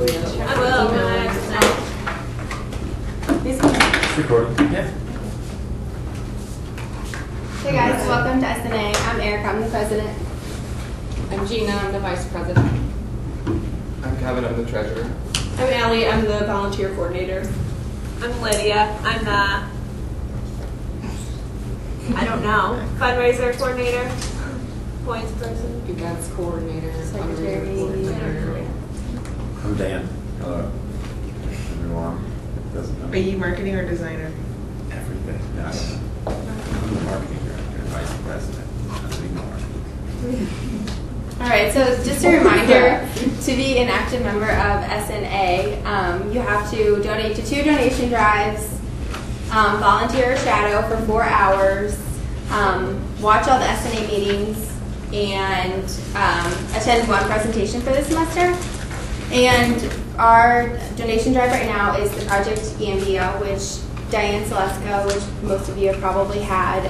I will. It's recording. Yeah. Hey guys, welcome to SNA. I'm Erica, I'm the president. I'm Gina, I'm the vice president. I'm Kevin, I'm the treasurer. I'm Allie, I'm the volunteer coordinator. I'm Lydia, I'm the, I don't know, fundraiser coordinator, points person. Events coordinator, Secretary. fundraiser coordinator. I'm Dan. Hello. Everyone. Doesn't know. Are you marketing or designer? Everything. No, I don't know. I'm the marketing director and vice president. Nothing more. All right, so just a reminder, to be an active member of SNA, you have to donate to 2 donation drives, volunteer or shadow for 4 hours, watch all the SNA meetings, and attend 1 presentation for the semester. And our donation drive right now is the Project Gambia, which Diane Selesco, which most of you have probably had,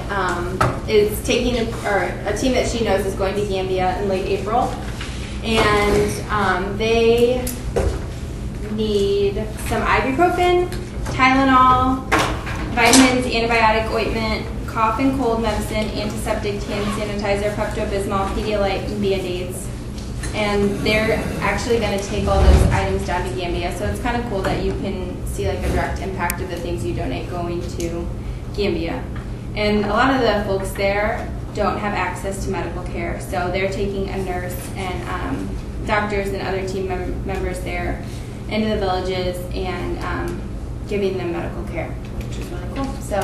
is taking a team that she knows is going to Gambia in late April. And they need some ibuprofen, Tylenol, vitamins, antibiotic ointment, cough and cold medicine, antiseptic, hand sanitizer, Pepto-Bismol, Pedialyte, and Band-Aids. And they're actually going to take all those items down to Gambia. So it's kind of cool that you can see like a direct impact of the things you donate going to Gambia. And a lot of the folks there don't have access to medical care. So they're taking a nurse and doctors and other team members there into the villages and giving them medical care, which is really cool. So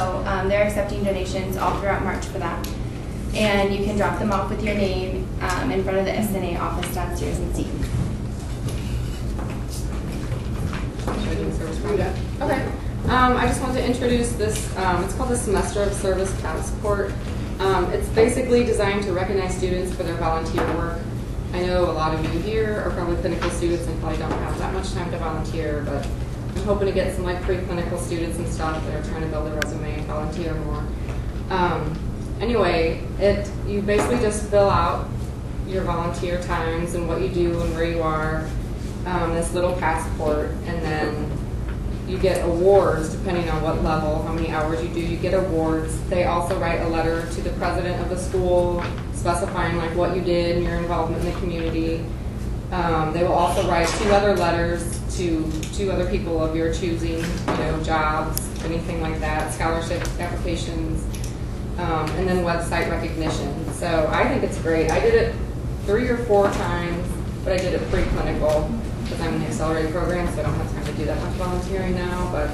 they're accepting donations all throughout March for that. And you can drop them off with your name in front of the SNA office downstairs in Seton. Okay. I just wanted to introduce this. It's called the Semester of Service Passport. It's basically designed to recognize students for their volunteer work. I know a lot of you here are probably clinical students and probably don't have that much time to volunteer, but I'm hoping to get some like pre-clinical students and stuff that are trying to build a resume and volunteer more. Anyway, you basically just fill out your volunteer times and what you do and where you are, this little passport, and then you get awards depending on what level, how many hours you do, you get awards. They also write a letter to the president of the school specifying like what you did and your involvement in the community. They will also write 2 other letters to 2 other people of your choosing, jobs, anything like that, scholarship applications, and then website recognition. So I think it's great. I did it 3 or 4 times, but I did it pre-clinical because I'm in the accelerated program, so I don't have time to do that much volunteering now, but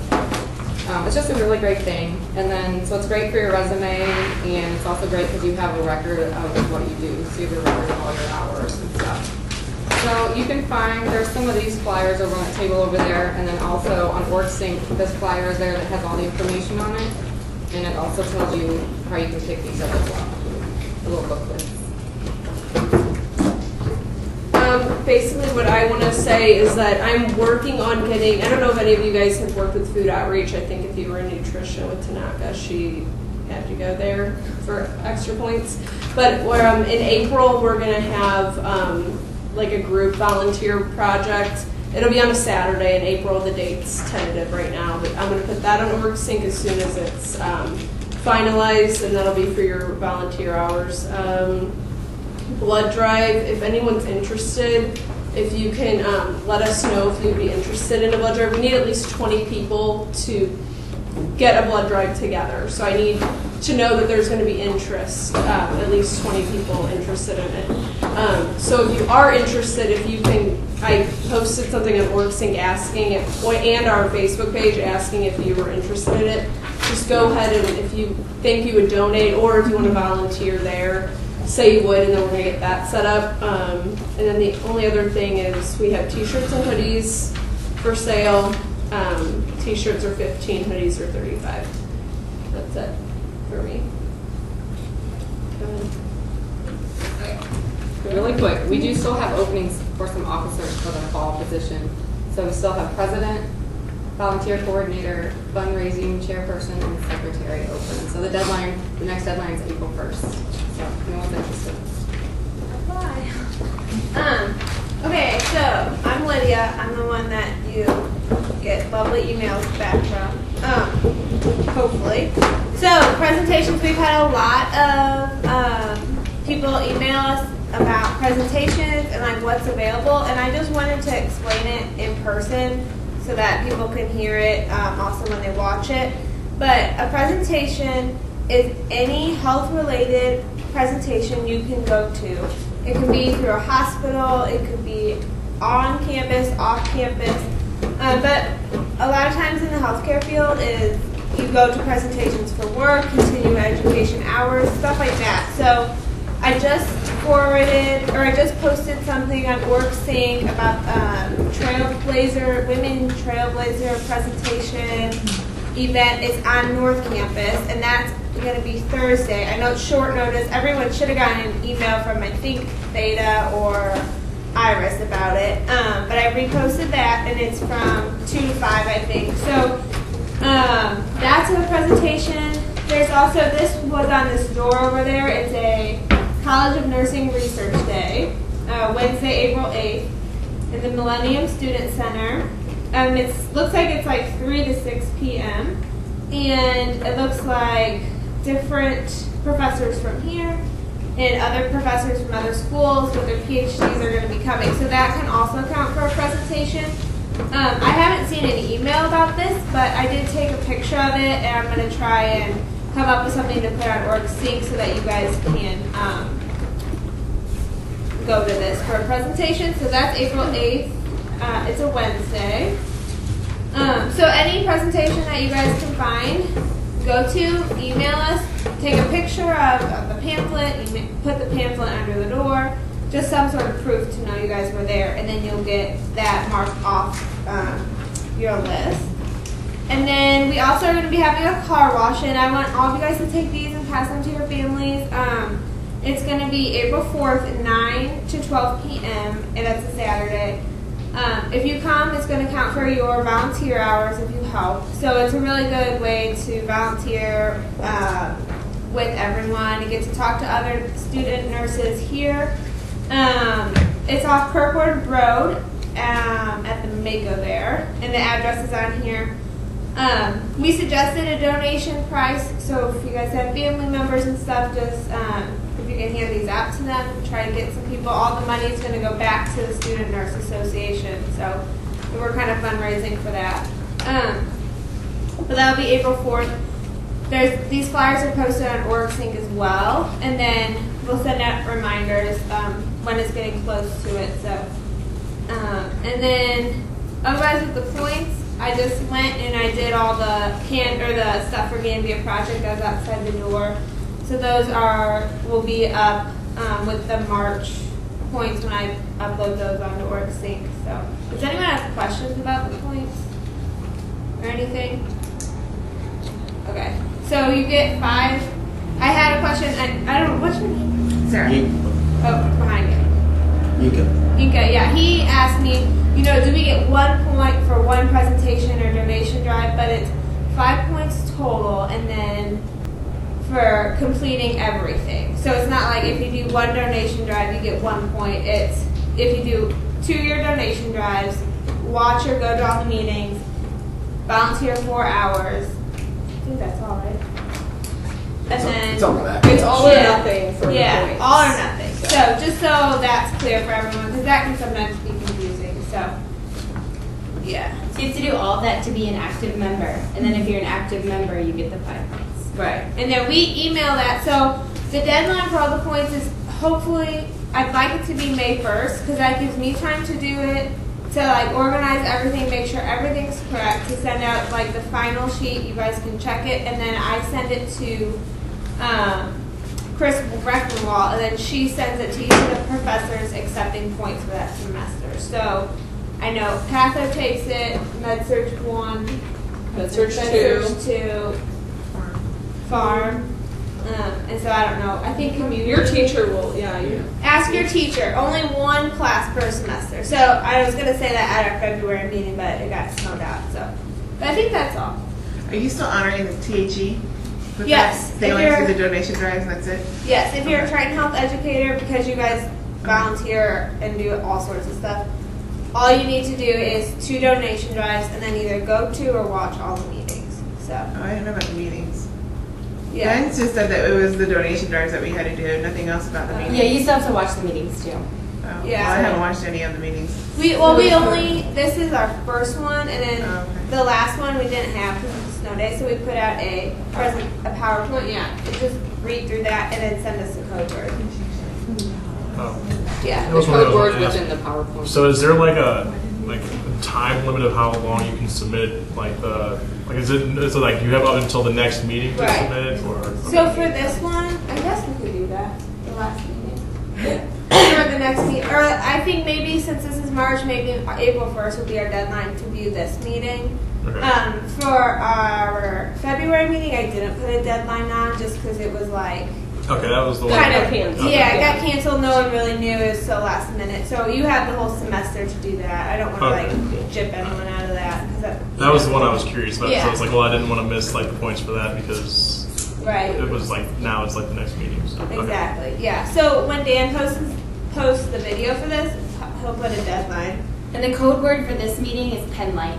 it's just a really great thing. And then, so it's great for your resume, and it's also great because you have a record of what you do, so you have a record of all your hours and stuff. So you can find, there's some of these flyers over on the table over there, and then also on OrgSync, this flyer is there that has all the information on it, and it also tells you how you can pick these up as well, the little booklets. Basically what I want to say is that I'm working on getting, I don't know if any of you guys have worked with food outreach. I think if you were in nutrition with Tanaka, she had to go there for extra points. But in April, we're going to have like a group volunteer project. It'll be on a Saturday in April. The date's tentative right now, but I'm going to put that on OrgSync as soon as it's finalized, and that'll be for your volunteer hours. Blood drive, if anyone's interested, if you can let us know if you'd be interested in a blood drive. We need at least 20 people to get a blood drive together. So I need to know that there's going to be interest, at least 20 people interested in it. So if you are interested, if you can, I posted something on OrgSync asking, and our Facebook page asking if you were interested in it. Just go ahead and if you think you would donate, or if you want to volunteer there, say you would, and then we're going to get that set up. And then the only other thing is we have t-shirts and hoodies for sale. T-shirts are $15, hoodies are $35. That's it for me. Really quick, we do still have openings for some officers for the fall position. So we still have president, volunteer coordinator, fundraising chairperson, and secretary open. So the next deadline is April 1st. So if anyone's interested. Apply. Okay, so I'm Lydia. I'm the one that you get lovely emails back from. Hopefully. So presentations, we've had a lot of people email us about presentations and like what's available, and I just wanted to explain it in person so that people can hear it also when they watch it. But a presentation is any health-related presentation you can go to. It could be through a hospital, it could be on campus, off campus, but a lot of times in the healthcare field is you go to presentations for work, continuing education hours, stuff like that. So I just posted something on OrgSync about women trailblazer presentation event. It's on North Campus, and that's going to be Thursday. I know it's short notice. Everyone should have gotten an email from, I think, Theta or Iris about it. But I reposted that, and it's from 2 to 5, I think. So that's a presentation. There's also, this was on this door over there. It's a College of Nursing Research Day, Wednesday, April 8th, in the Millennium Student Center. It looks like it's like 3 to 6 p.m. And it looks like different professors from here and other professors from other schools with their PhDs are going to be coming. So that can also count for a presentation. I haven't seen an email about this, but I did take a picture of it, and I'm going to try and come up with something to put on OrgSync so that you guys can go to this for a presentation. So that's April 8th. It's a Wednesday. So any presentation that you guys can find, go to, email us, take a picture of the pamphlet, put the pamphlet under the door, just some sort of proof to know you guys were there, and then you'll get that marked off your list. And then we also are going to be having a car wash, and I want all of you guys to take these and pass them to your families. It's going to be April 4th, 9 to 12 p.m., and that's a Saturday. If you come, it's going to count for your volunteer hours if you help. So it's a really good way to volunteer with everyone. You get to talk to other student nurses here. It's off Kirkwood Road at the Mako there, and the address is on here. We suggested a donation price, so if you guys have family members and stuff, just if you can hand these out to them, try to get some people. All the money is going to go back to the Student Nurse Association, so we're kind of fundraising for that. But that'll be April 4th. These flyers are posted on OrgSync as well, and then we'll send out reminders when it's getting close to it. So, and then otherwise with the points, I just went and I did all the stuff for Gambia Project that was outside the door. So those will be up with the March points when I upload those onto OrgSync. So, does anyone have questions about the points or anything? Okay. So you get 5. I had a question. I don't know what's your name. Sarah. Oh, behind you. Inka. Yeah. He asked me, do we get 1 point for one presentation or donation drive? But it's 5 points total, and then for completing everything. So it's not like if you do one donation drive, you get 1 point. It's if you do 2-year donation drives, watch or go to all the meetings, volunteer 4 hours. I think that's all right. And then it's all that. It's all or nothing for the points. All or nothing. So just so that's clear for everyone, because that can sometimes be confusing. So yeah. So you have to do all of that to be an active member, and then if you're an active member, you get the 5 points. Right. And then we email that. So the deadline for all the points is hopefully, I'd like it to be May 1st, because that gives me time to do it, to organize everything, make sure everything's correct, to send out the final sheet. You guys can check it, and then I send it to Chris Reckenwall, and then she sends it to each of the professors accepting points for that semester. So I know Patho takes it, MedSurg 1, MedSurg 2, Farm, and so I don't know. I think community. Your teacher will, Ask your teacher. Only 1 class per semester. So I was going to say that at our February meeting, but it got snowed out. So, but I think that's all. Are you still honoring the THE? Yes. They only do the donation drives and that's it? Yes. If you're a Triton Health educator, because you guys volunteer and do all sorts of stuff, all you need to do is 2 donation drives and then either go to or watch all the meetings. So, Oh, I didn't know about the meetings. yeah. Ben just said that it was the donation drives that we had to do, nothing else about the meetings. Yeah, you still have to watch the meetings too. Oh, Yeah. Well, I haven't watched any of the meetings. This is our first one, and then Oh, okay. the last one we didn't have because of the snow day, so we put out a PowerPoint, yeah, and just read through that and then send us a code word. Oh. Yeah. That The was one of code those word I asked. within the PowerPoint. So is there like a time limit of how long you can submit is it like you have up until the next meeting to Right. submit or? So for this one, I guess we could do that, the last meeting. Or the next meeting, or I think maybe since this is March, maybe April 1st will be our deadline to view this meeting. Okay. For our February meeting, I didn't put a deadline on just because it was like, Okay, that was the one. kind of canceled. yeah, it got canceled. No one really knew. It was so last minute. So you have the whole semester to do that. I don't want to Okay, like cool. jip anyone out of that because That was the one I was curious about. So Yeah. I was like, well, I didn't want to miss like the points for that because right. it was like now it's like the next meeting. So, okay. Exactly. Yeah. So when Dan posts the video for this, he'll put a deadline. And the code word for this meeting is pen light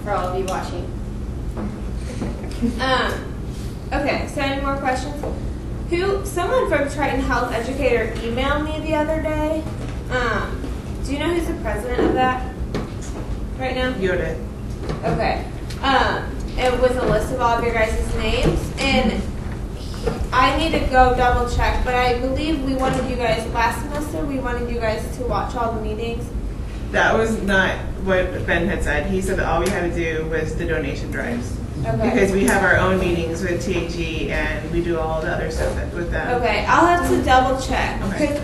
for all of you watching. Okay. So any more questions? Someone from Triton Health Educator emailed me the other day. Do you know who's the president of that right now? Yoda. Okay. And with a list of all of your guys' names. And I need to go double check, but I believe we wanted you guys last semester, we wanted you guys to watch all the meetings. That was not what Ben had said. He said that all we had to do was the donation drives. Okay. Because we have our own meetings with TAG and we do all the other stuff with them. Okay, I'll have to double check. Okay. 'Cause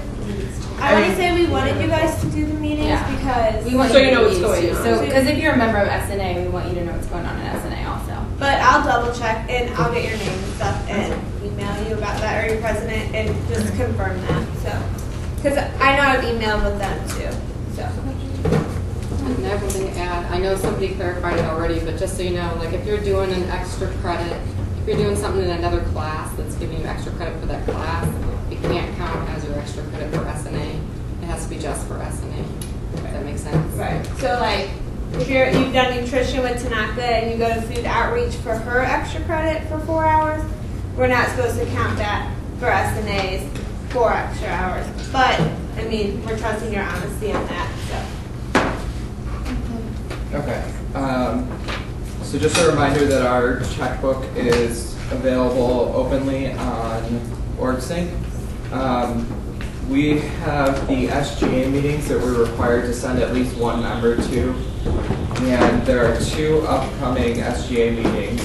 I want to say we wanted you guys to do the meetings Yeah. because. We want So you you to know what's use going too. on. So, because if you're a member of SNA, we want you to know what's going on in SNA also. But I'll double check and I'll get your name and stuff and email you about that or your president and just confirm that. So, because I know I've emailed with them too. So. And I have one thing to add. I know somebody clarified it already, but just so you know, like if you're doing an extra credit, if you're doing something in another class that's giving you extra credit for that class, it can't count as your extra credit for SNA. It has to be just for SNA. Does that make sense? Right. So like, if you've done nutrition with Tanaka and you go to food outreach for her extra credit for 4 hours, we're not supposed to count that for SNA's 4 extra hours. But I mean, we're trusting your honesty on that. So. Okay. So just a reminder that our checkbook is available openly on OrgSync. We have the SGA meetings that we're required to send at least one member to, and there are 2 upcoming SGA meetings.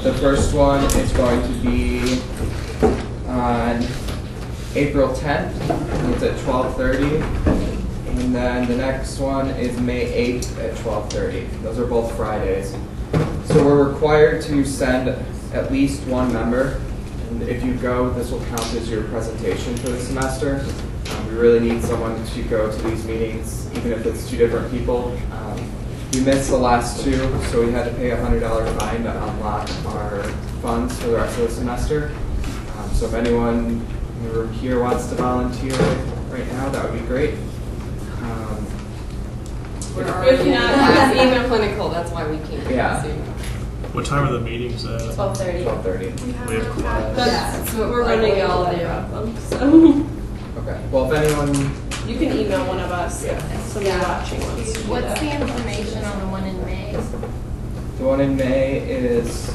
The first one is going to be on April 10th. It's at 12:30. And then the next one is May 8th at 12:30. Those are both Fridays. So we're required to send at least one member. And if you go, this will count as your presentation for the semester. We really need someone to go to these meetings, even if it's 2 different people. We missed the last 2, so we had to pay a $100 fine to unlock our funds for the rest of the semester. So if anyone here wants to volunteer right now, that would be great. We're already not- not even clinical. That's why we can't. Yeah. So, What time are the meetings at? 12:30. 12:30. We have class. That's what we're running all day of them. So Okay. Well, if anyone, you can email one of us if somebody watching wants to do What's that. the information on the one in May? the one in May is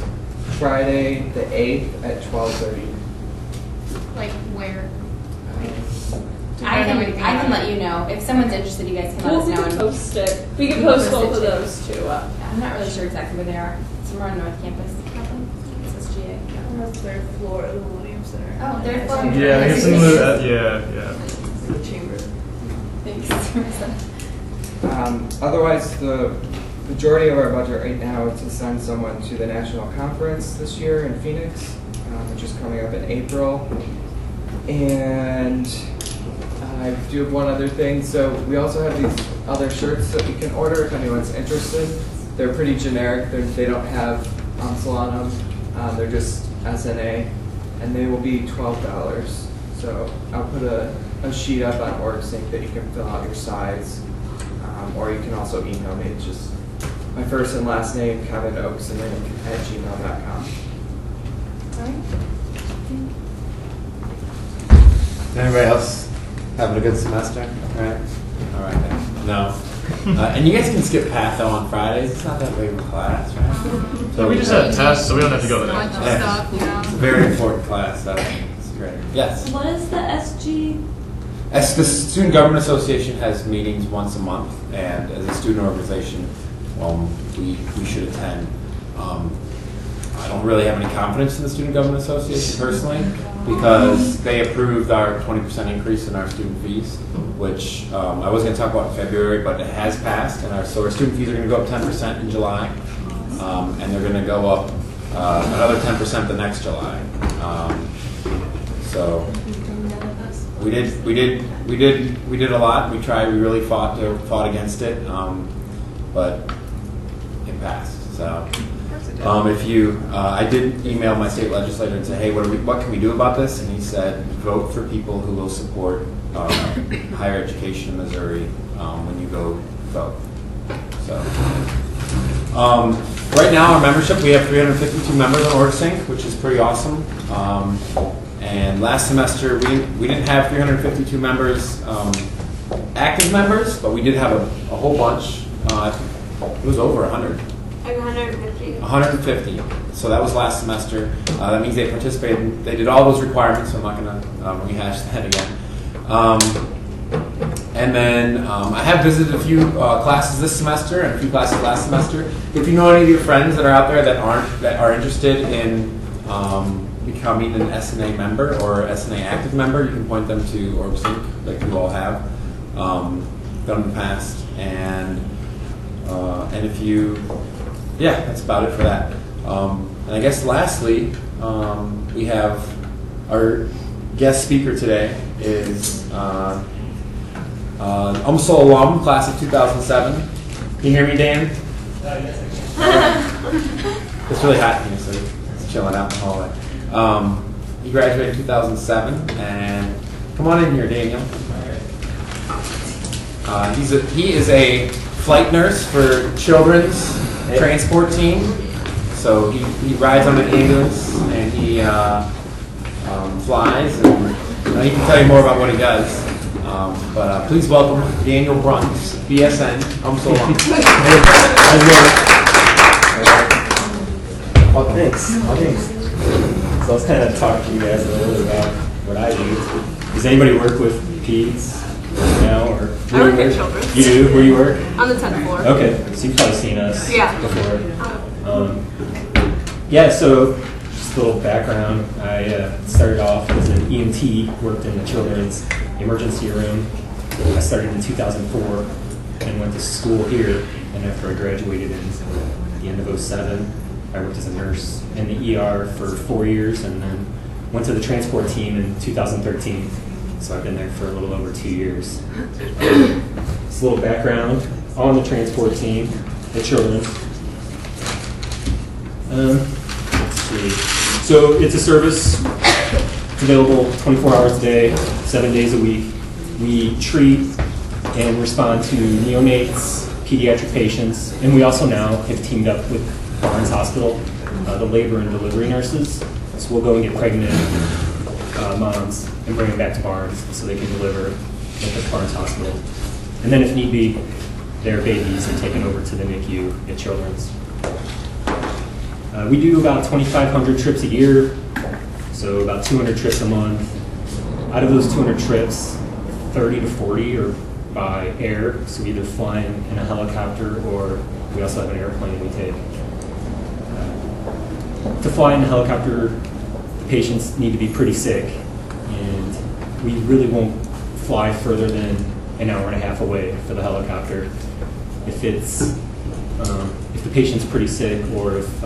Friday the 8th at 12:30. Like where? I can let you know. If someone's interested, you guys can let Well, us we know. can And post it. We can We can post post both it of too. those too up. I'm not really sure exactly where they are. Somewhere on North Campus. It's SGA. On the 3rd floor of the Millennium Center. Oh, 3rd floor. Yeah, I guess in the yeah. The chamber. Thanks. Otherwise, the majority of our budget right now is to send someone to the national conference this year in Phoenix, which is coming up in April. And I do have one other thing. So we also have these other shirts that we can order if anyone's interested. They're pretty generic. They don't have UMSL on them. They're just SNA, and they will be $12. So I'll put a sheet up on OrgSync that you can fill out your size. or you can also email me. It's just my first and last name, Kevin Oaks, and then @gmail.com. Anybody else having a good semester? All right. All right. Then. No. And you guys can skip patho on Fridays. It's not that big of a class, right? So we just had tests, so we don't have to go to the next. Bunch of stuff, yeah. It's a very important class. So it's great. Yes. What is the SG? As the Student Government Association has meetings once a month, and as a student organization, we should attend. I don't really have any confidence in the Student Government Association personally, because they approved our 20% increase in our student fees, which I was going to talk about in February, but it has passed, and so our student fees are going to go up 10% in July, and they're going to go up another 10% the next July. So we did a lot. We really fought against it, but it passed. So. If you, I did email my state legislator and say, hey, what can we do about this? And he said, vote for people who will support higher education in Missouri when you go vote. So, right now, our membership, we have 352 members on OrgSync, which is pretty awesome. And last semester, we didn't have 352 members, active members, but we did have a whole bunch. It was over 100. Like 150. 150. So that was last semester. That means they participated. They did all those requirements, so I'm not going to rehash that again. And then I have visited a few classes this semester and a few classes last semester. If you know any of your friends that are out there that are interested in becoming an SNA member or SNA active member, you can point them to OrgSync, like you all have done in the past. And if you yeah, that's about it for that. And I guess lastly, we have our guest speaker today is UMSL alum, class of 2007. Can you hear me, Dan? Yes, I It's really hot here, so it's chilling out in the hallway. He graduated in 2007, and come on in here, Daniel. He is a flight nurse for children's transport team. So he rides on an ambulance and he flies, and he can tell you more about what he does. But please welcome Daniel Bruns, BSN, UMSL alum. Oh, thanks. So I was kind of talking to you guys a little bit about what I do. Does anybody work with peds now, or I work at Children's. You do? Where you work? On the 10th floor. Okay, so you've probably seen us before. Yeah, so just a little background. I started off as an EMT, worked in the children's emergency room. I started in 2004 and went to school here, and after I graduated in the end of 2007, I worked as a nurse in the ER for 4 years, and then went to the transport team in 2013. So I've been there for a little over 2 years. Just a little background on the transport team, the children. Let's see. So it's a service. It's available 24 hours a day, 7 days a week. We treat and respond to neonates, pediatric patients, and we also now have teamed up with Bruns Hospital, the labor and delivery nurses. So we'll go and get pregnant moms and bring them back to Barnes so they can deliver at the Barnes Hospital. And then if need be, their babies are taken over to the NICU at Children's. We do about 2,500 trips a year, so about 200 trips a month. Out of those 200 trips, 30 to 40 are by air, so either flying in a helicopter or we also have an airplane we take. To fly in a helicopter, the patients need to be pretty sick, and we really won't fly further than an hour and a half away for the helicopter. If the patient's pretty sick, or if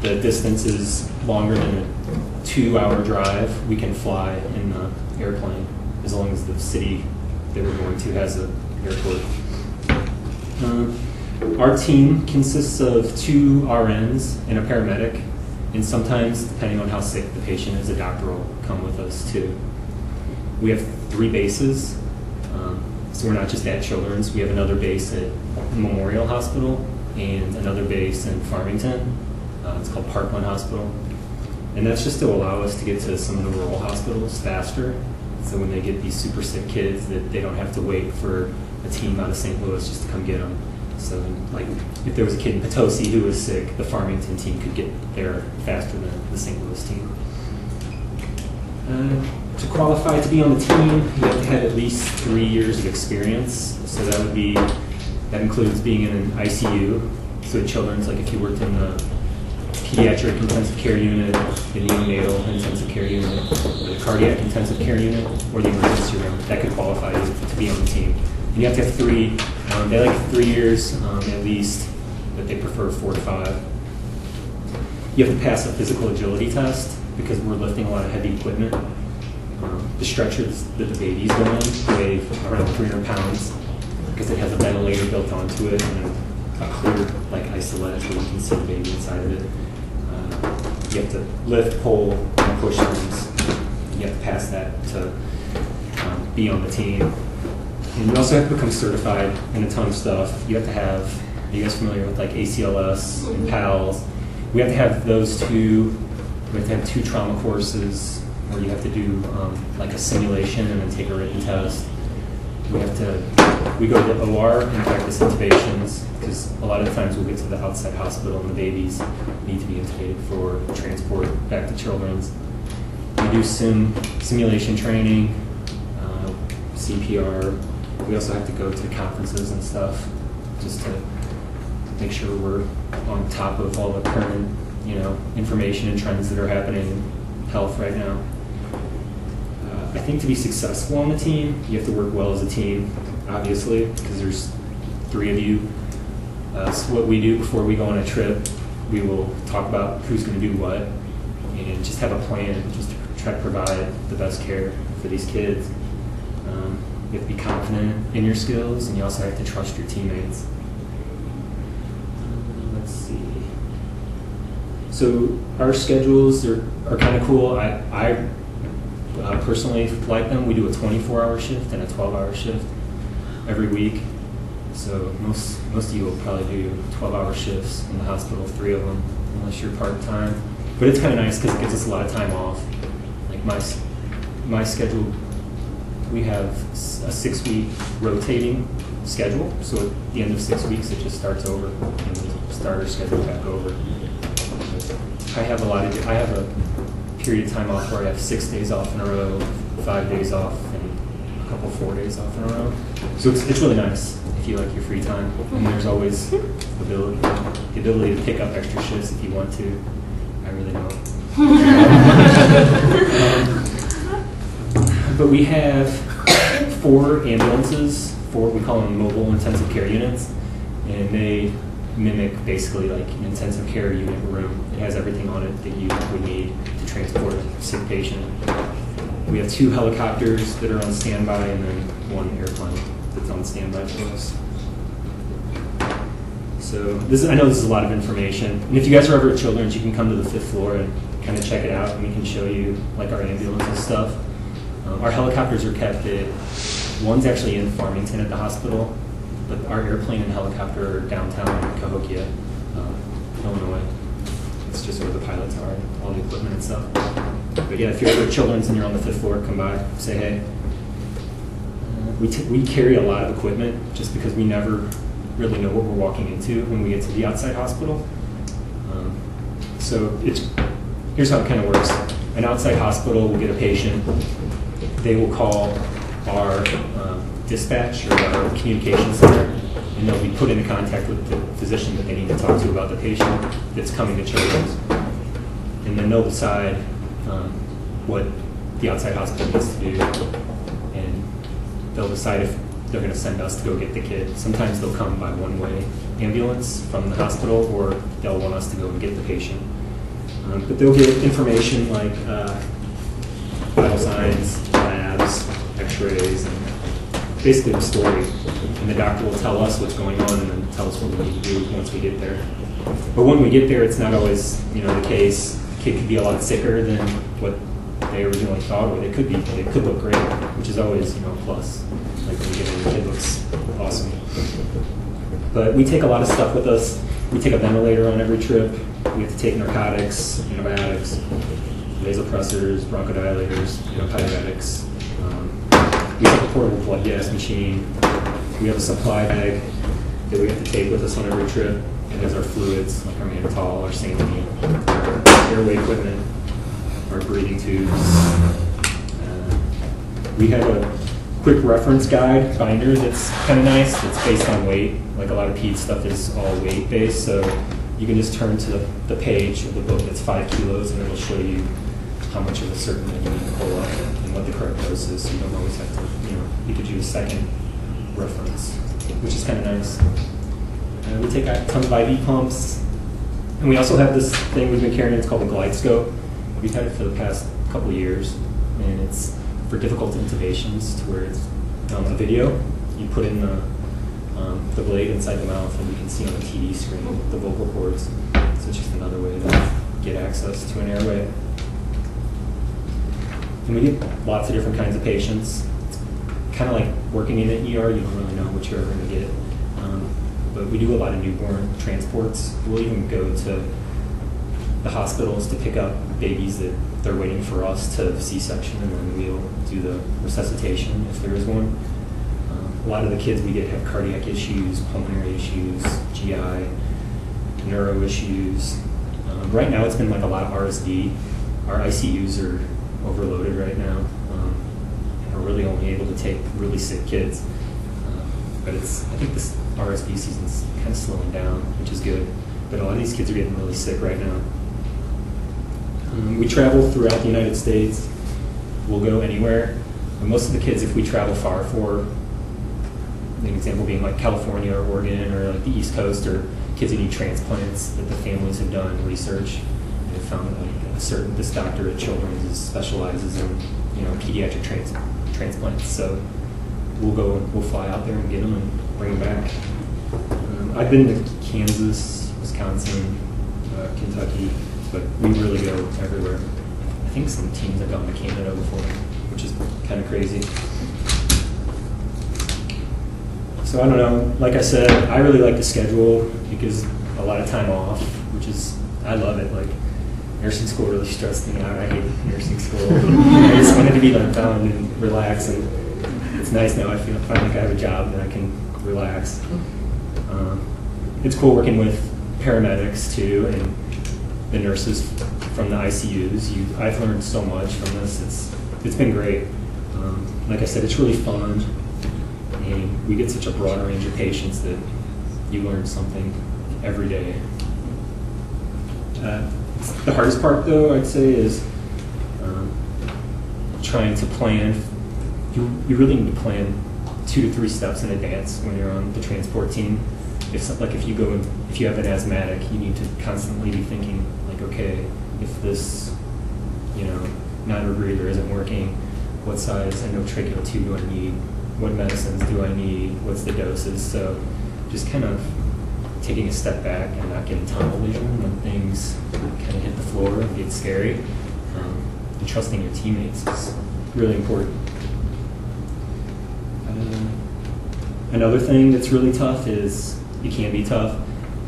the distance is longer than a 2-hour drive, we can fly in the airplane as long as the city that we're going to has an airport. Our team consists of 2 RNs and a paramedic, and sometimes, depending on how sick the patient is, a doctor will come with us too. We have 3 bases. So we're not just at Children's. We have another base at Memorial Hospital and another base in Farmington. It's called Parkland Hospital. And that's just to allow us to get to some of the rural hospitals faster. So when they get these super sick kids, that they don't have to wait for a team out of St. Louis just to come get them. So like if there was a kid in Potosi who was sick, the Farmington team could get there faster than the St. Louis team. To qualify to be on the team, you have to have at least 3 years of experience. So that includes being in an ICU. So at Children's, like if you worked in the pediatric intensive care unit, the neonatal intensive care unit, the cardiac intensive care unit, or the emergency room, that could qualify you to be on the team. And you have to have 3. They like 3 years at least, but they prefer 4 to 5. You have to pass a physical agility test because we're lifting a lot of heavy equipment. The stretchers that the babies go in weigh around 300 pounds because it has a ventilator built onto it and a clear like isolette where you can see the baby inside of it. You have to lift, pull, and push things. You have to pass that to be on the team. And you also have to become certified in a ton of stuff. You have to have, are you guys familiar with like ACLS and PALS? We have to have those 2. We have to have 2 trauma courses where you have to do like a simulation and then take a written test. We go to the OR and practice intubations because a lot of times we'll get to the outside hospital and the babies need to be intubated for transport back to Children's. We do simulation training, CPR. We also have to go to conferences and stuff just to make sure we're on top of all the current, information and trends that are happening in health right now. I think to be successful on the team, you have to work well as a team, obviously, because there's 3 of you. So what we do before we go on a trip, we will talk about who's going to do what and just have a plan just to try to provide the best care for these kids. You have to be confident in your skills, and you also have to trust your teammates. Let's see. So our schedules are kind of cool. I personally like them. We do a 24-hour shift and a 12-hour shift every week. So most of you will probably do 12-hour shifts in the hospital, 3 of them, unless you're part-time. But it's kind of nice because it gives us a lot of time off. Like my schedule, we have a 6-week rotating schedule. So at the end of 6 weeks, it just starts over and we start our schedule back over. I have a period of time off where I have 6 days off in a row, 5 days off, and a couple 4 days off in a row. So it's really nice if you like your free time. And there's always the ability to pick up extra shifts if you want to. I really don't. But we have 4 ambulances, 4, we call them mobile intensive care units, and they mimic basically like an intensive care unit room. It has everything on it that you would need to transport a sick patient. We have 2 helicopters that are on standby and then 1 airplane that's on standby for us. So I know this is a lot of information. And if you guys are ever at Children's, you can come to the 5th floor and kind of check it out, and we can show you like our ambulance and stuff. Our helicopters are kept at, one's actually in Farmington at the hospital, but our airplane and helicopter are downtown Cahokia, Illinois. It's just where the pilots are, and all the equipment and stuff. But yeah, if you're ever at Children's and you're on the 5th floor, come by, say hey. We carry a lot of equipment just because we never really know what we're walking into when we get to the outside hospital. So here's how it kind of works. An outside hospital will get a patient. They will call our dispatch or our communication center, and they'll be put into contact with the physician that they need to talk to about the patient that's coming to Children's. And then they'll decide what the outside hospital needs to do, and they'll decide if they're going to send us to go get the kid. Sometimes they'll come by one-way ambulance from the hospital, or they'll want us to go and get the patient. But they'll get information like vital signs, labs, x-rays, and basically the story. And the doctor will tell us what's going on and then tell us what we need to do once we get there. But when we get there, it's not always the case. The kid could be a lot sicker than what they originally thought, or they could look great, which is always a plus. Like when you get in, the kid looks awesome. But we take a lot of stuff with us. We take a ventilator on every trip. We have to take narcotics, antibiotics, vasopressors, bronchodilators, pyuretics. We have a portable blood gas machine. We have a supply bag that we have to take with us on every trip. It has our fluids, like our mannitol, our saline, our airway equipment, our breathing tubes. We have a quick reference guide binder that's kind of nice. It's based on weight. Like a lot of PED stuff is all weight based, so you can just turn to the page of the book that's 5 kilos, and it'll show you how much of a certain thing you need to pull up and what the correct dose is. So you don't always have to, you could use a second reference, which is kind of nice. We take tons of IV pumps, and we also have this thing we've been carrying. It's called the Glide Scope. We've had it for the past couple of years, and it's for difficult intubations, to where it's a video. You put in the blade inside the mouth, and you can see on the TV screen the vocal cords. So it's just another way to get access to an airway. And we get lots of different kinds of patients. It's kind of like working in an ER. You don't really know what you're ever going to get. But we do a lot of newborn transports. We'll even go to the hospitals to pick up babies that they're waiting for us to C-section, and then we'll do the resuscitation if there is one. A lot of the kids we get have cardiac issues, pulmonary issues, GI, neuro issues. Right now it's been like a lot of RSD. Our ICUs are overloaded right now, and we're really only able to take really sick kids. But I think this RSV season's kind of slowing down, which is good. But a lot of these kids are getting really sick right now. We travel throughout the United States. We'll go anywhere. And most of the kids, if we travel far for, an example being like California or Oregon or like the East Coast, or kids who need transplants, that the families have done research and have found like this doctor at Children's specializes in pediatric transplants. So we'll fly out there and get them and bring them back. I've been to Kansas, Wisconsin, Kentucky, but we really go everywhere. I think some teams have gone to Canada before, which is kind of crazy. So I don't know, like I said, I really like the schedule because a lot of time off, I love it. Like, nursing school really stressed me out. I hate nursing school. I just wanted to be like done and relax, and it's nice now. I feel like I have a job that I can relax. It's cool working with paramedics too, and the nurses from the ICUs. I've learned so much from this. It's been great. Like I said, it's really fun, and we get such a broad range of patients that you learn something every day. The hardest part, though, I'd say, is trying to plan. You really need to plan 2 to 3 steps in advance when you're on the transport team. If you have an asthmatic, you need to constantly be thinking, like, okay, if this, non-rebreather isn't working, what size endotracheal tube do I need? What medicines do I need? What's the doses? So just kind of taking a step back and not getting tunnel vision when things kind of hit the floor and get scary. And trusting your teammates is really important. Another thing that's really tough is, you can be tough,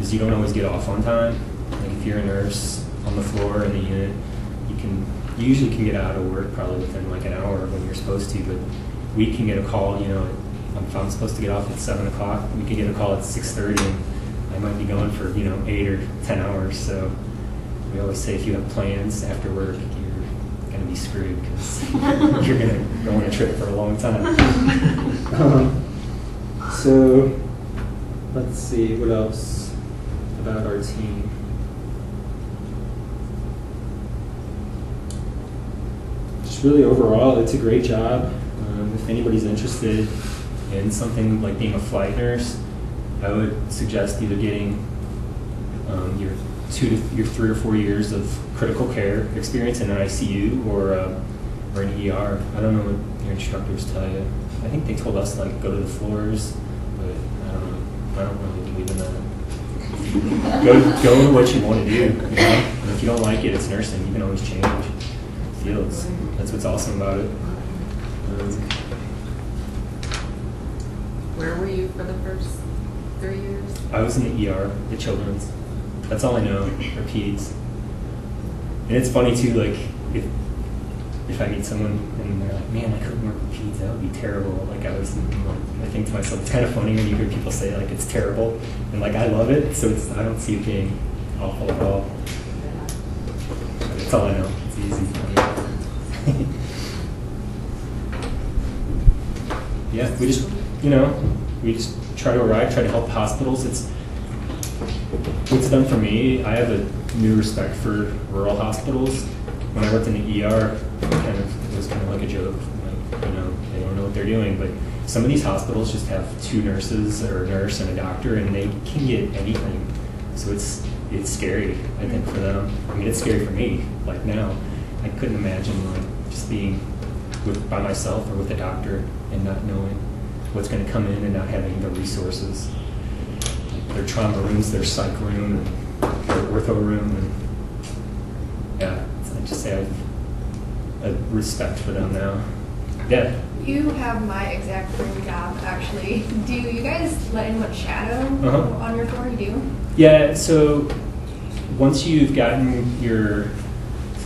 is you don't always get off on time. Like if you're a nurse on the floor in the unit, you usually can get out of work probably within like an hour when you're supposed to, but we can get a call, if I'm supposed to get off at 7 o'clock, we can get a call at 6:30, and I might be going for, 8 or 10 hours. So we always say if you have plans after work, you're going to be screwed because you're going to go on a trip for a long time. So let's see, what else about our team? Just really overall, it's a great job. If anybody's interested in something like being a flight nurse, I would suggest either getting your 3 or 4 years of critical care experience in an ICU or an ER. I don't know what your instructors tell you. I think they told us like go to the floors, but I don't know. I don't really believe in that. Go to what you want to do. And if you don't like it, it's nursing. You can always change fields. That's what's awesome about it. Where were you for the first 3 years? I was in the ER, the children's. That's all I know, or peds. And it's funny too, like, if I meet someone and they're like, man, I couldn't work with peds, that would be terrible. Like, I think to myself, it's kind of funny when you hear people say, like, it's terrible. And, like, I love it, so I don't see it being awful at all. That's all I know. It's easy. Yeah, we just try to arrive, try to help hospitals. What's done for me, I have a new respect for rural hospitals. When I worked in the ER, it was kind of like a joke. Like, they don't know what they're doing. But some of these hospitals just have 2 nurses or a nurse and a doctor, and they can get anything. So it's scary, I think, for them. I mean, it's scary for me. Like now, I couldn't imagine just being by myself or with a doctor and not knowing what's going to come in and not having the resources. Their trauma rooms, their psych room, and their ortho room, and yeah, I just say I have a respect for them now. Yeah. You have my exact dream job, actually. Do you guys let anyone shadow on your floor? You do? Yeah, so once you've gotten your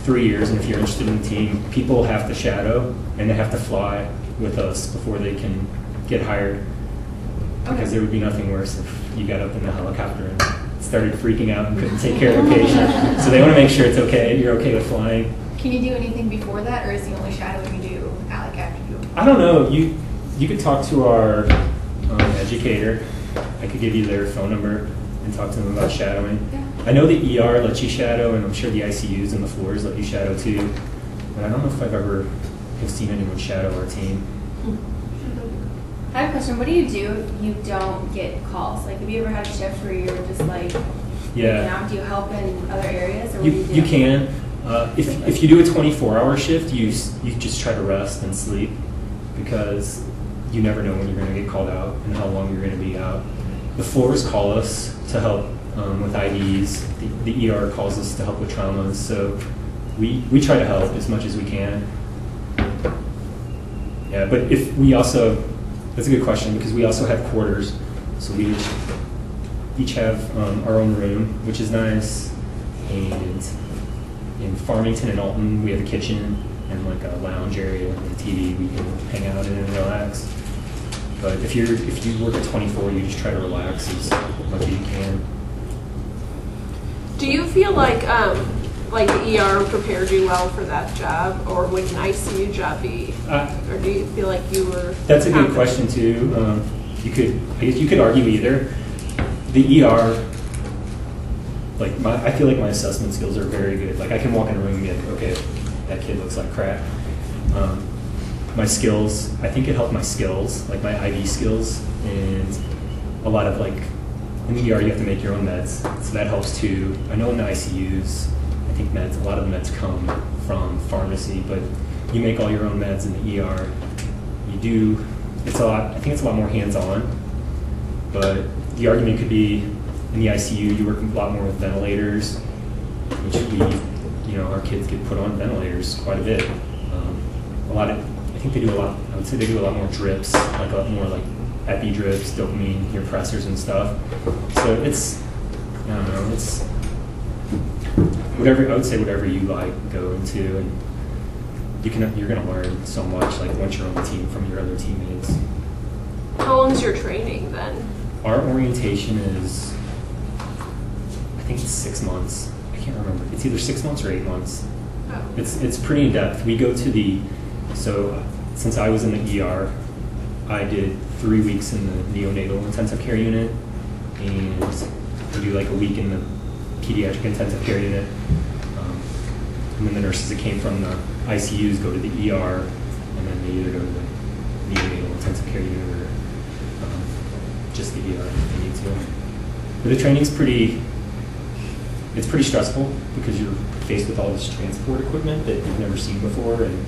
3 years, and if you're interested in the team, people have to shadow, and they have to fly with us before they can get hired. Okay. Because there would be nothing worse if you got up in the helicopter and started freaking out and couldn't take care of a patient. So they want to make sure it's okay, you're okay with flying. Can you do anything before that, or is the only shadowing you do like after you? I don't know. You could talk to our educator. I could give you their phone number and talk to them about shadowing. Yeah. I know the ER lets you shadow, and I'm sure the ICUs and the floors let you shadow too. But I don't know if I've ever seen anyone shadow our team. I have a question. What do you do if you don't get calls? Like, have you ever had a shift where you're just like, Yeah. do you help in other areas? Or what do you do? You can. If you do a 24-hour shift, you just try to rest and sleep because you never know when you're going to get called out and how long you're going to be out. The floors call us to help with IVs. The ER calls us to help with traumas. So we try to help as much as we can. Yeah, but if we also, that's a good question because we also have quarters. So we each have our own room, which is nice. And in Farmington and Alton, we have a kitchen and like a lounge area with a TV we can hang out in and relax. But if you work at 24, you just try to relax as much as you can. Do you feel like the ER prepared you well for that job, or would an ICU job be? Or do you feel like you were? That's a good question too. I guess you could argue either. The ER, I feel like my assessment skills are very good. Like I can walk in a room and be like, okay, that kid looks like crap. My skills, I think it helped my skills, like my IV skills, and a lot of in the ER you have to make your own meds, so that helps too. I know in the ICUs, I think a lot of the meds come from pharmacy, but you make all your own meds in the ER. I think it's a lot more hands-on, but the argument could be in the ICU you work a lot more with ventilators, which our kids get put on ventilators quite a bit. I think they do a lot, I would say they do a lot more drips, like a lot more epi drips, dopamine, pressors and stuff. So it's, I don't know, it's whatever, I would say whatever you go into, and you're gonna learn so much once you're on the team from your other teammates. How long is your training then? Our orientation is, I think it's 6 months. I can't remember. It's either 6 months or 8 months. Oh. It's pretty in depth. We go to so since I was in the ER, I did 3 weeks in the neonatal intensive care unit, and we do a week in the pediatric intensive care unit. And then the nurses that came from the ICUs go to the ER, and then they either go to the neonatal intensive care unit or just the ER if they need to. But the training's pretty stressful because you're faced with all this transport equipment that you've never seen before, and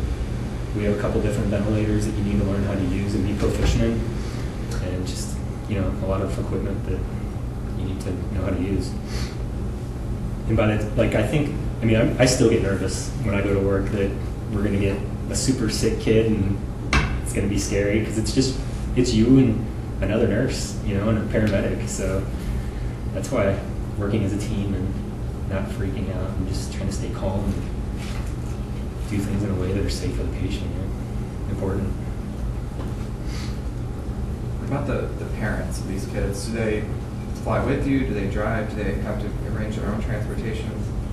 we have a couple different ventilators that you need to learn how to use and be proficient in, and just a lot of equipment that you need to know how to use. And by that, I still get nervous when I go to work that we're going to get a super sick kid and it's going to be scary because it's you, and another nurse, you know, and a paramedic. So that's why working as a team and not freaking out and just trying to stay calm and do things in a way that are safe for the patient, you know, important. What about the parents of these kids? Do they fly with you? Do they drive? Do they have to arrange their own transportation?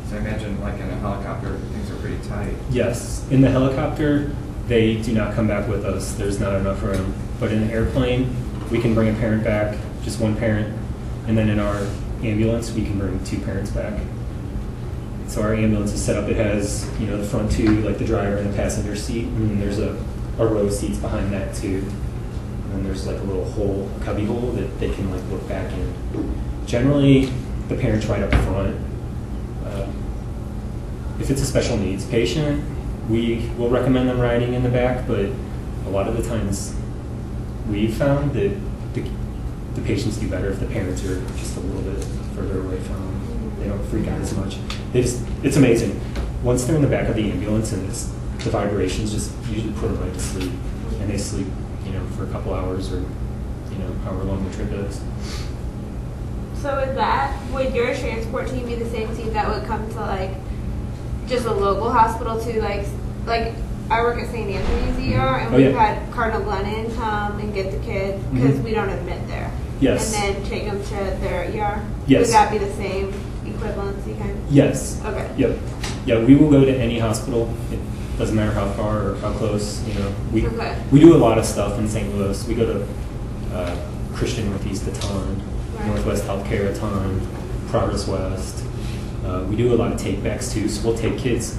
So I imagine like in a helicopter, things are pretty tight. Yes, in the helicopter, they do not come back with us. There's not enough room. But in the airplane, we can bring a parent back, just one parent, and then in our ambulance, we can bring 2 parents back. So our ambulance is set up, it has, you know, the front 2, like the driver and the passenger seat, and then there's a row of seats behind that too. And then there's like a little hole, a cubby hole that they can like look back in. Generally, the parents right up front. If it's a special needs patient, we will recommend them riding in the back, but a lot of the times we've found that the patients do better if the parents are just a little bit further away from them. They don't freak out as much. It's amazing. Once they're in the back of the ambulance and the vibrations just usually put them right to sleep. And they sleep, you know, for a couple hours or, you know, however long the trip is. So with that, would your transport team be the same team that would come to like just a local hospital to like I work at St. Anthony's ER and we've had Cardinal Glennon come and get the kids because we don't admit there. Yes. And then take them to their ER. Yes. Would that be the same equivalency kind of? Yes. Okay. Yep. Yeah, we will go to any hospital. It doesn't matter how far or how close. You know, we do a lot of stuff in St. Louis. We go to Christian Northeast a ton, Northwest Healthcare a ton, Progress West. We do a lot of take-backs too, so we'll take kids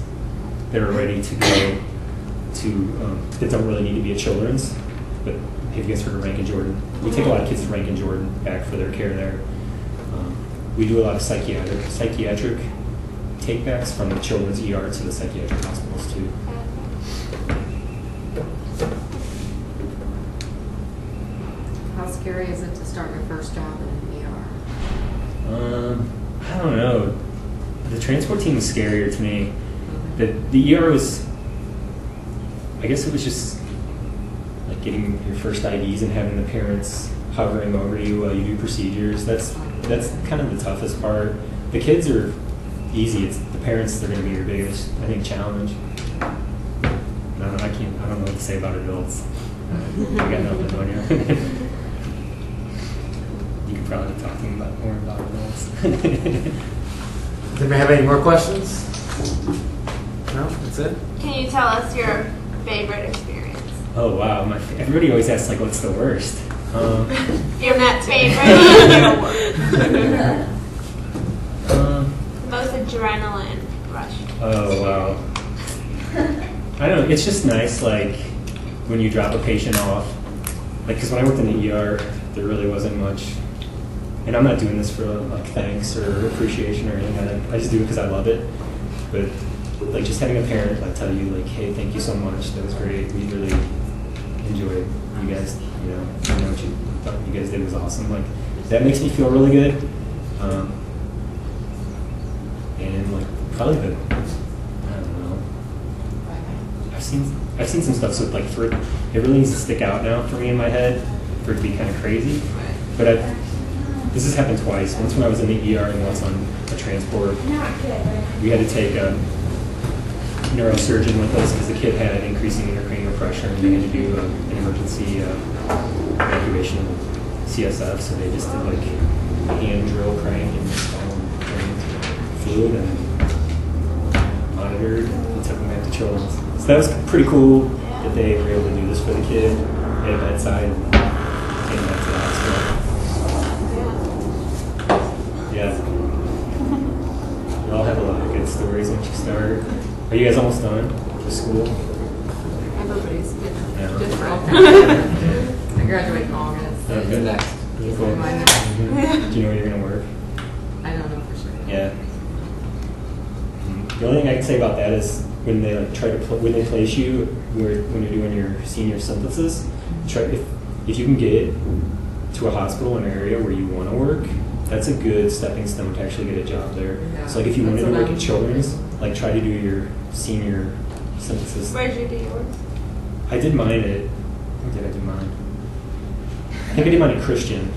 that are ready to go to, that don't really need to be at Children's, but have you guys heard of Rankin Jordan? We take a lot of kids to Rankin Jordan back for their care there. We do a lot of psychiatric take-backs from the Children's ER to the psychiatric hospitals too. How scary is it to start your first job in an ER? I don't know. The transport team was scarier to me. The ER was, I guess it was just like getting your first IVs and having the parents hovering over you while you do procedures. That's kind of the toughest part. The kids are easy. It's the parents that are going to be your biggest, I think, challenge. I don't know what to say about adults. I got nothing on you. You could probably talk to me more about adults. Does anybody have any more questions? No, that's it. Can you tell us your favorite experience? Oh wow, everybody always asks like, what's the worst? Your favorite most adrenaline rush. Oh wow. I don't know. It's just nice, like when you drop a patient off. Like, because when I worked in the ER, there really wasn't much. And I'm not doing this for like thanks or appreciation or anything. I just do it because I love it. But like just having a parent like tell you like, hey, thank you so much. That was great. We really enjoyed you guys. You know what you thought you guys did was awesome. Like that makes me feel really good. And like probably I don't know. I've seen some stuff. So like it really needs to stick out now for me in my head for it to be kind of crazy. But this has happened twice. Once when I was in the ER and once on a transport. We had to take a neurosurgeon with us because the kid had increasing intracranial pressure and they had to do an emergency evacuation of CSF. So they just did like hand drill crank and fluid and monitored and took him back to Children's. So that was pretty cool that they were able to do this for the kid at a bedside and take him back to the hospital. Yeah. You all have a lot of good stories once you start. Are you guys almost done with school? Everybody's different. Yeah. I graduate in August. Oh, good. Next. Cool. Do Do you know where you're going to work? I don't know for sure. Yeah. The only thing I can say about that is when they like when they place you when you're doing your senior synthesis, if you can get to a hospital in an area where you want to work, that's a good stepping stone to actually get a job there. Yeah, so like if you wanted to work at Children's, like try to do your senior synthesis. Where'd you do yours? I did mine at, where did I do mine? I think I did mine at Christian,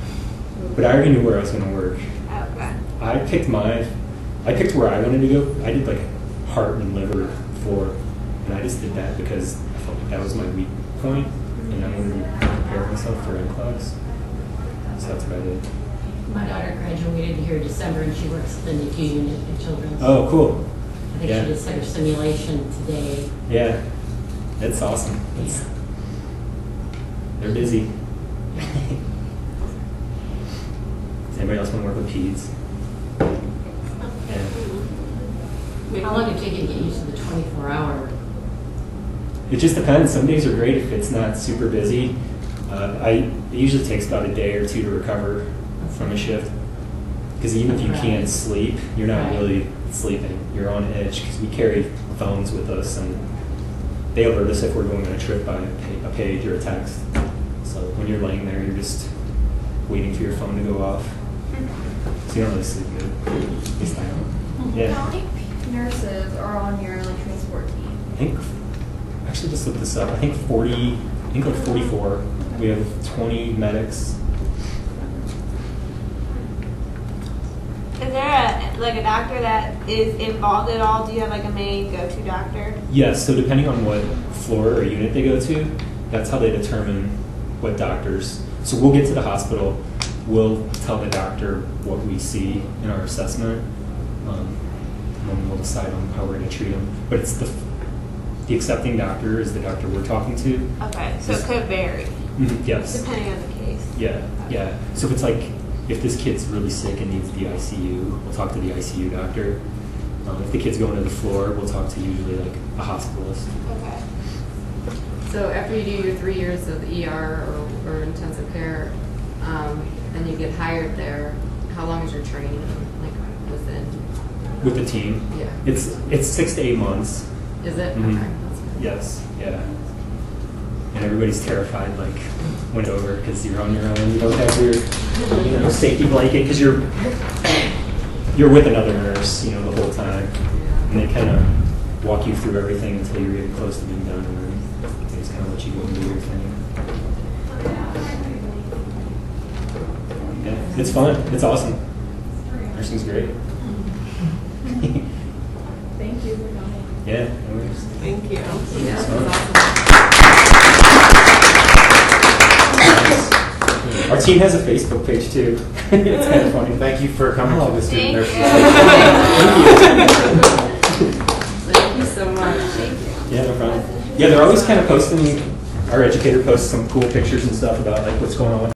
but I already knew where I was going to work. Okay. I picked where I wanted to go. I did like heart and liver floor, and I just did that because I felt like that was my weak point, and I wanted to prepare myself for NCLEX. So that's what I did. My daughter graduated here in December, and she works at the NICU unit in Children's. Oh, cool. I think she just had her simulation today. Yeah, that's awesome. They're busy. Does anybody else want to work with peds? Yeah. How long did it take you to get used to the 24-hour? It just depends. Some days are great if it's not super busy. It usually takes about a day or two to recover from a shift. Because even if you can't sleep, you're not really sleeping. You're on edge because we carry phones with us, and they alert us if we're going on a trip by a page or a text. So when you're laying there, you're just waiting for your phone to go off. So you don't really sleep good. At least I don't. Yeah. How many nurses are on your transport team? I think, actually just looked this up. I think 44. We have 20 medics. Is there a doctor that is involved at all? Do you have like a main go-to doctor? Yes, so depending on what floor or unit they go to, that's how they determine what doctors. So we'll get to the hospital, we'll tell the doctor what we see in our assessment, and then we'll decide on how we're going to treat them. But it's the accepting doctor is the doctor we're talking to. Okay, so it could vary. Yes. Depending on the case. Yeah. So if it's like, if this kid's really sick and needs the ICU, we'll talk to the ICU doctor. If the kid's going to the floor, we'll talk to usually like a hospitalist. Okay. So after you do your 3 years of ER or intensive care, and you get hired there, how long is your training? Like within? With the team? Yeah. It's 6 to 8 months. Is it? Mhm. Okay. That's good. Yes, yeah. And everybody's terrified, like, when it's over, because you're on your own. You don't have your, safety blanket, because you're with another nurse, the whole time. And they kind of walk you through everything until you're getting close to being done, and then they just kind of let you go and do your thing. Yeah, it's fun. It's awesome. Nursing's great. Thank you for coming. Yeah, no worries. Thank you. Yeah, It's that's fun. awesome. Our team has a Facebook page too. It's kind of funny. Thank you for coming to the student Thank nursery. Thank you so much. Yeah, no problem. Yeah, they're always kind of posting. Our educator posts some cool pictures and stuff about like what's going on with